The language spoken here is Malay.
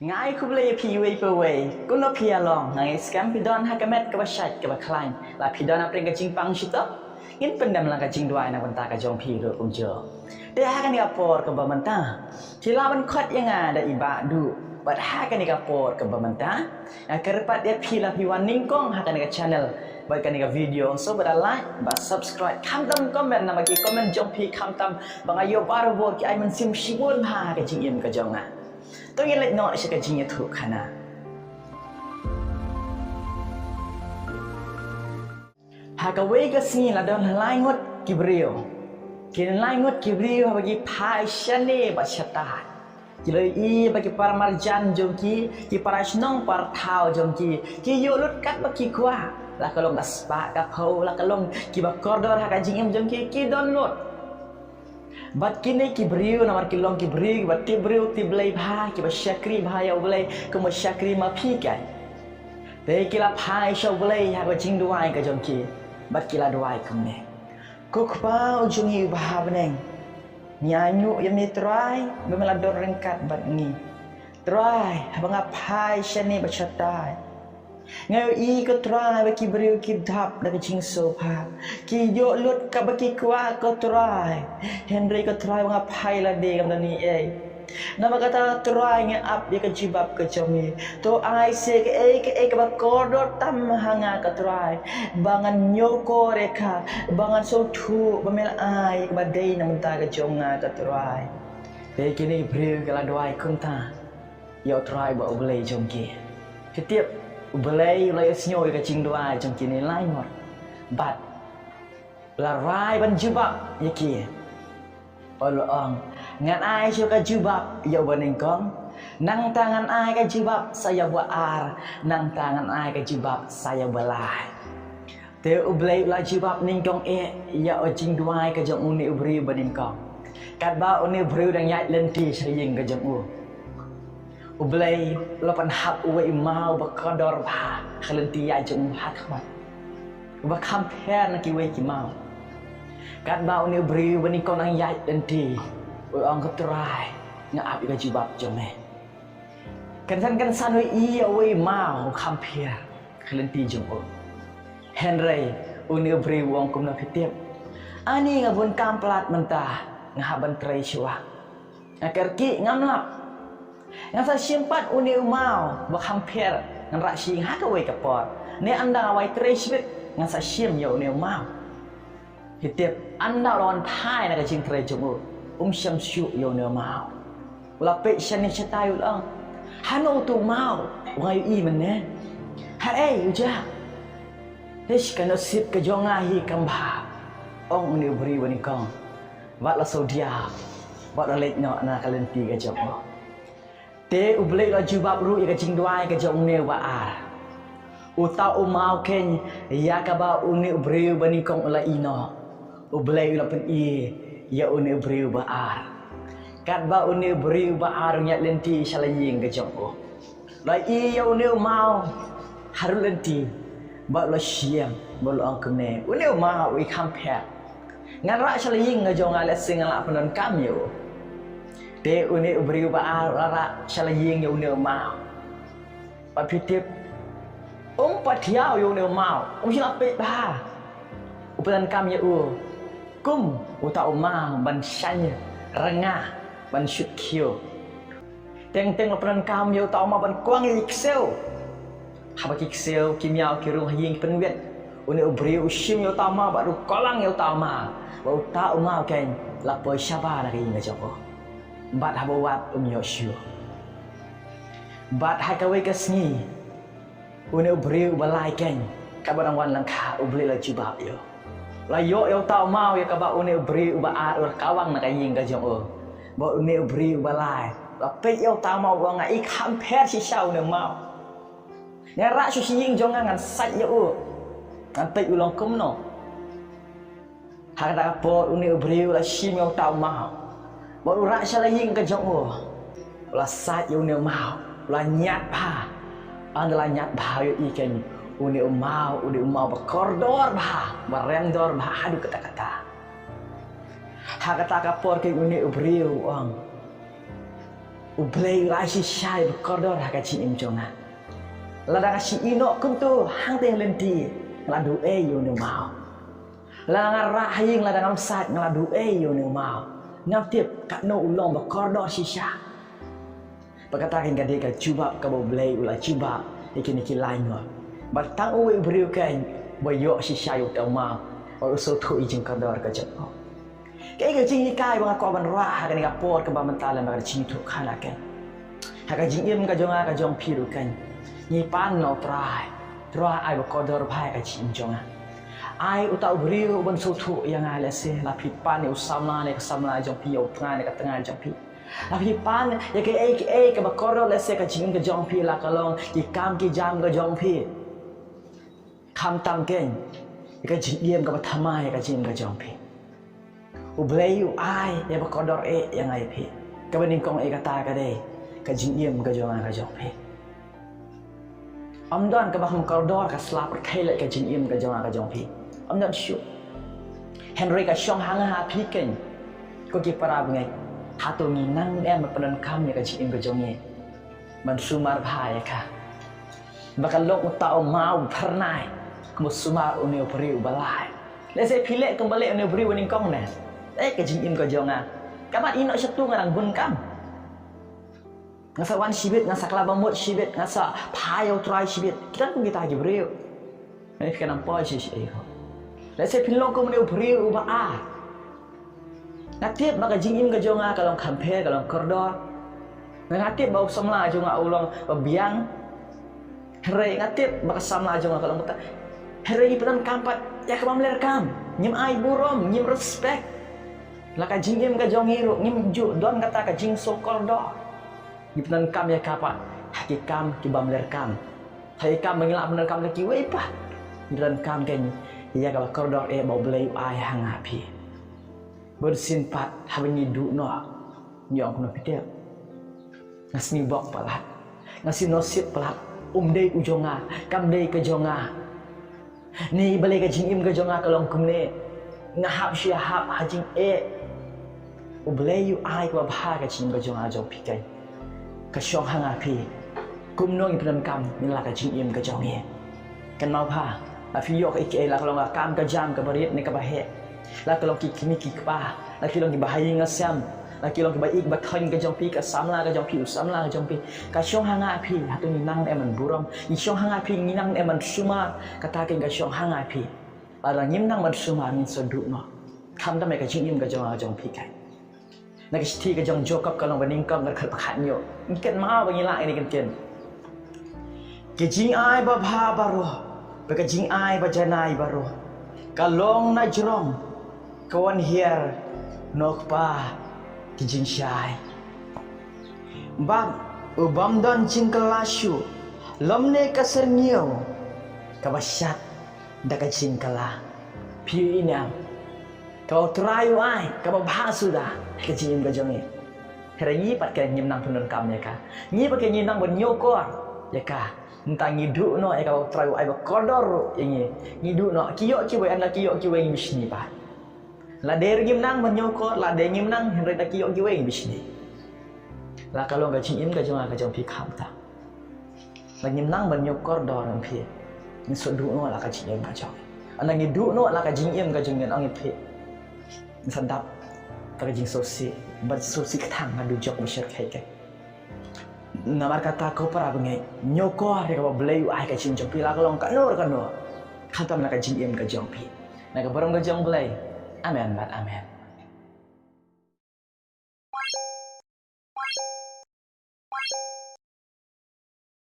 Ngai ku boleh pi wei pe wei ku no pi along ngai scam pi don ha kamet ka bashat ka baklain la pi don apring ka jing pang shito ngin pendam lang ka jing duai na banta ka jong pi ro kum jo de ha kan ni ka por ka ba manta cila ban khat yang ada iba du bat ha kan ni ka por ka ba manta ya kerpat dia pi la pi wan ning kong ha kan ni ka channel bat kan ni ka video so bada like ba subscribe kam tam comment na bagi comment jong pi kam tam bang ayo baru bo ki ai man sim shibun ha ka jing im ka jong na tôi nghĩ lệnh nội sẽ cái gì thuộc khả năng hà cái way cái gì là đó là lai ngót kibriyo cái lai ngót kibriyo bagi passionnya baca tahan jadi i bagi para marjan jongki ki para senong para thao jongki ki yo lut kat bagi kuah lah kalau nggak spa kapau lah kalau ki bakor dor ha kajing em jongki ki download bat kini kibriu namar kilong kibriu bat tibriu tiblai bha ki ba syakri bha ya ulai kuma syakri ma phi kai te kila phai sho ulai ha ba jing duai ka jong ki bat kila duai kumne kok pa ujung hi bha beneng nyanyu yang ni try memela dor rengkat bat ni try ha ba phai shani ba chatai ngay i ko try ba kibriu ki dhap da jing so pha ki yo lut ka ba ki kwa ko try Henry ko try nga phai la de kam ni e nama kata try nga up dia ka jibab ke jomi to ai se ke ba ko do tam hanga ka try bangan nyoko reka bangan so thu ba mel ai ba dei nam ta ka jonga ka try te kini briu ka la doai kun ta yo try ba ulei jongki setiap Ubelai ulai senyoi ke cing doa jong kini lain mor, bat larai ban jubab yaki, olong ngan ai suka jubab ya baning kong, nang tangan ai ke jubab saya buat ar, nang tangan ai ke jubab saya belai. Te ubelai ulai jubab ning kong ya o cing doa ke jong uni ubri baning kong, kat ba uni ubri dang yai lenti sering ke jong u. Ubelai lapan hak uwe mau bakador bah khalenti ya jeng hak mat ba compare na ki we ki mau kat ba ni bri bani kon ang yai lenti we ang ketrai nga ap ga jibab jome kan san we i we mau compare khalenti jeng o Henry uni bri wong kum na phitiep ani nga bun kam plat mentah nga haban trai shwa akar ki ngamlap yang saya simpan uni mau berhampir dengan raksi hak awai kapor ni anda awai teresbet yang saya sim ya uni mau hitip anda lawan thai nak jing trejumu syam syu ya uni mau lapik shani chatai ulang hanu tu mau ngai i mene ha uja hish kana sip ke jongahi kamba ong uni beri wani kong wat la sodia wat la lek no na kalenti ke jomo te ublek la jubab ru ya jing duai ka jong ne wa ar uta umau ken ya ka ba uni ubreu bani kong la ino ublek la pen i ya uni ubreu ba ar kat ba uni ubreu ba ar nya lenti shalaying ka jong o la i ya uni umau haru lenti ba la siam ba la ang kene uni umau i compare ngan ra shalaying ka jong ala sing ala penon kam yo te uni ubri ba ara shalaying yo ne mau pa pitip patiao yo ne mau sila pe ba upan kam ya kum uta mau ban shanya ranga ban shut kio teng upan kam yo ta ma ban kwang excel haba excel kimiao kirung ying penwet uni ubri ushim yo ta ma ba ru kolang yo ta ma ba uta mau ken la po shaba na king joko bat habawat Yoshu bat hakawe kasni une ubri ubalai ken kabarang wan langka ubli la jibab yo la yo tau mau ya kaba une ubri ubaat ur kawang na kaying ka jong o ba une ubri ubalai la pe yo tau mau wa ngai compare si shau ne mau nya ra su sing jong ngan sat yo ngan pe ulong kum no hakata po une ubri la shim yo tau mau baru rak shalaying ke jong o la sat yo ne mau la nyat ba andala nyat ba yo iken uni mau bakordor ba barendor ba adu kata-kata hakata kapor ke uni ubriu ang Ublay lai si syai berkodor haka cing im jonga. Ladang si ino kuntu hang teh lenti ngeladu yo nu mau. Ladang rahing ladang amsat ngeladu yo nu mau. Ngam tiap kat no ulong berkodor si syai. Berkatakan ka dia cuba ka ublay ulah cuba iki lain ngor. Batang uwe beriu kan boyo si syai utau mau. O usul tu ijin kodor ka jeng. Cái chính cái bằng qua bằng ra cái này gặp bột cái bằng mental là chính thuộc khá là cái cái chính im cái jong phi được cái ni pan nó try ai bảo có đỡ phải cái chính jong ai utau beriu ban số thu yang ai là se là phi pan này usamla này samla jong phi ở tengah jong phi là phi pan ya cái bảo có đỡ là se cái chính cái jong phi là cái long cái cam cái jam cái jong phi cam tam cái chính im cái tham ai cái chính cái jong phi Ublay ai ya berkodor yang ai pi. Kabening kong kata ka deh. Ka jingiem ka jonga ka jong pi. Amdan ka baham kodor ka slap kai lai ka jingiem ka jonga ka jong pi. Amdan syu. Henry ka syong hanga ha pi ken. Ko ki para ngai. Hatu ni nang em penan kam ya ka jingiem ka jonge. Man sumar bhaya ka. Bakal lok utau mau pernai. Kemu sumar unio periu balai. Lese pilek kembali unio periu ning kong ne. Cái chính im cái jong các bạn in nó sẽ tu ngang bun cam ngasa wan sibit ngasa kelabang mut sibit ngasa payau try sibit kita pun kita lagi beriu ini kan nampak sih let's say pilong ko mene beriu ba natip maka jing im cái jong kalau compare kalau kordor natip bau samla jong ulang biang hre natip maka samla jong kalau mata hre ni petan kampat ya kabam ler kam nyim ai burom nyim respect laka jingim ka jong hiru ngim ju don kata ka jing sokol do dipenan kam ya kapa haki kam ki bamler kam hai kam mengilak bener kam laki we pa dan kam kan ya ka koridor bau blay ai hang api bersin pat habni du no nyong no pidel ngasni bok palat ngasi nosip palat dei ujonga kam dei ke jonga ni balai ka jingim ke jonga kalong kumne ngahap syahap hajing Ublay ai kwa bha ka chim ka jong a jong pi kai ka syong hang a pi kum no i pran kam ni la ka chim im ka jong ye kan mau pha la fi yok ik la kalong kam ka jam ka barit ni ka ba he la kalong ki kimi ki pa la kilong ki bahai nga sam la kilong ki ba ik ba thon ka jong pi ka samla ka jong pi samla ka jong pi ka syong hang a pi ha tu ni nang em man buram i syong hang a pi ni nang em man suma ka ta ken ka syong hang a pi la ngim nang man suma min so du no tham ta mai ka chim im ka jong a jong pi kai nak isti ke jong jokap kalau beningkam nak kerpakan yo ikan mau bangila ini kan ke jing ai ba bha baro be ke jing ai ba janai baro kalong na jrong kawan hier nok pa ke jing syai bam ubam don jing kelasyu lomne kasernio kabasyat da ka jing kala piu inam kau terayu ai kau bahas sudah kecil gajongnya hari ini pakai nyimnang punun kamnya ka ni pakai nyimnang bernyokor ya ka entah ngidu no ya kau terayu ai berkodor ini ngidu no kiyok kiwe anda kiyok kiwe bisni pa la der nyimnang bernyokor la der nyimnang henry ta kiyok kiwe bisni la kalau gajing gajong gajong pi kam ta la nyimnang bernyokor doran pi ni sodu no la kacing gajong anda ngidu no la kajing gajong ang pi sedap kerajin sosi bersosi ketang ngadu jok masyarakat kai namar kata kau para bengai nyokor ya kau belayu ai ka cing jompi la kalong kanor kata mana ka jing im ka jompi nak barang ka jong belai amen bat amen